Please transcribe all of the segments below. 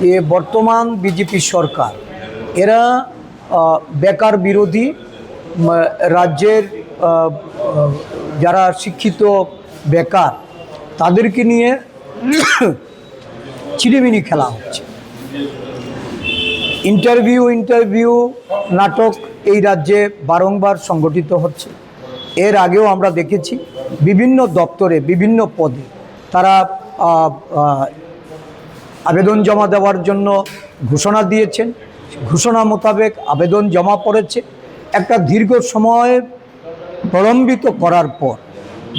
যে বর্তমান বিজেপি সরকার এরা বেকার বিরোধী রাজ্যের যারা শিক্ষিত বেকার তাদেরকে নিয়ে চিড়িমিনি খেলা হচ্ছে। ইন্টারভিউ নাটক এই রাজ্যে বারংবার সংগঠিত হচ্ছে। এর আগেও আমরা দেখেছি বিভিন্ন দপ্তরে বিভিন্ন পদে তারা আবেদন জমা দেওয়ার জন্য ঘোষণা দিয়েছেন। ঘোষণা মোতাবেক আবেদন জমা পড়েছে। একটা দীর্ঘ সময় প্রলম্বিত করার পর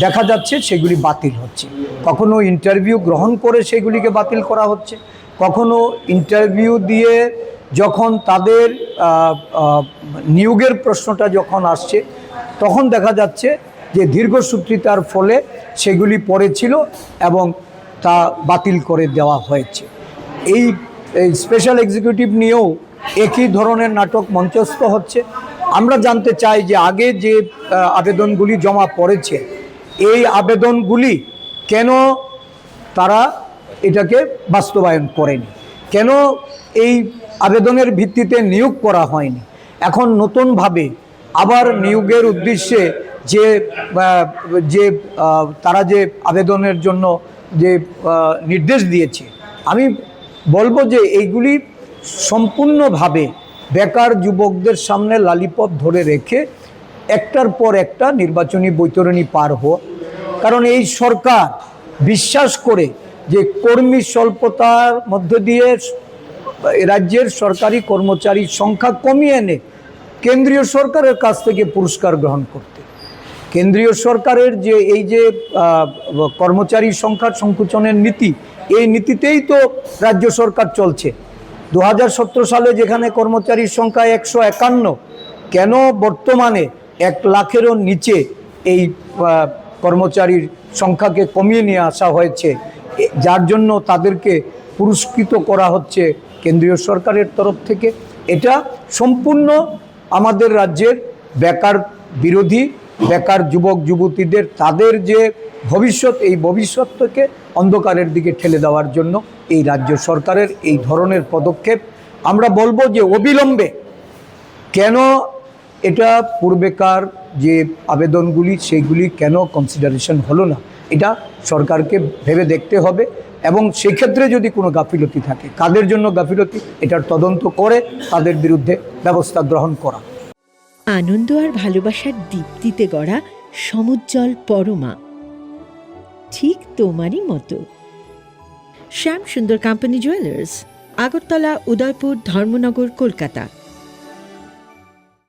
দেখা যাচ্ছে সেগুলি বাতিল হচ্ছে। কখনো ইন্টারভিউ গ্রহণ করে সেগুলিকে বাতিল করা হচ্ছে, কখনো ইন্টারভিউ দিয়ে যখন তাদের নিয়োগের প্রশ্নটা যখন আসছে তখন দেখা যাচ্ছে যে দীর্ঘসূত্রিতার ফলে সেগুলি পড়েছিল এবং তা বাতিল করে দেওয়া হয়েছে। এই স্পেশাল এক্সিকিউটিভ নিয়েও একই ধরনের নাটক মঞ্চস্থ হচ্ছে। আমরা জানতে চাই যে আগে যে আবেদনগুলি জমা পড়েছে এই আবেদনগুলি কেন তারা এটাকে বাস্তবায়ন করেনি, কেন এই আবেদনের ভিত্তিতে নিয়োগ করা হয়নি। এখন নতুনভাবে আবার নিয়োগের উদ্দেশ্যে যে তারা যে আবেদনের জন্য যে নির্দেশ দিয়েছে, আমি বলবো যে এইগুলি সম্পূর্ণভাবে বেকার যুবকদের সামনে লালিপপ ধরে রেখে একটার পর একটা নির্বাচনী বৈতরণী পার হওয়া। কারণ এই সরকার বিশ্বাস করে যে কর্মী স্বল্পতার মধ্য দিয়ে রাজ্যের সরকারি কর্মচারীর সংখ্যা কমিয়ে এনে কেন্দ্রীয় সরকারের কাছ থেকে পুরস্কার গ্রহণ করতে। কেন্দ্রীয় সরকারের যে এই যে কর্মচারী সংখ্যার সংকুচনের নীতি, এই নীতিতেই তো রাজ্য সরকার চলছে। 2017 সালে যেখানে কর্মচারীর সংখ্যা 151, কেন বর্তমানে 1 লাখেরও নিচে এই কর্মচারীর সংখ্যাকে কমিয়ে নিয়ে আসা হয়েছে, যার জন্য তাদেরকে পুরস্কৃত করা হচ্ছে কেন্দ্রীয় সরকারের তরফ থেকে। এটা সম্পূর্ণ আমাদের রাজ্যের বেকার বিরোধী, বেকার যুবক যুবতীদের তাদের যে ভবিষ্যৎ, এই ভবিষ্যৎকে অন্ধকারের দিকে ঠেলে দেওয়ার জন্য এই রাজ্য সরকারের এই ধরনের পদক্ষেপ। আমরা বলবো যে অবিলম্বে কেন এটা পূর্বেকার যে আবেদনগুলি সেইগুলি কেন কনসিডারেশন হলো না, এটা সরকারকে ভেবে দেখতে হবে এবং সেক্ষেত্রে যদি কোনো গাফিলতি থাকে, কাদের জন্য গাফিলতি, এটার তদন্ত করে তাদের বিরুদ্ধে ব্যবস্থা গ্রহণ করা। আনন্দ আর ভালোবাসার দীপ্তিতে গড়া সমুজ্জ্বল পরমা, ঠিক তোমারই মতো। শ্যাম সুন্দর কোম্পানি জুয়েলার্স, আগরতলা, উদয়পুর, ধর্মনগর, কলকাতা।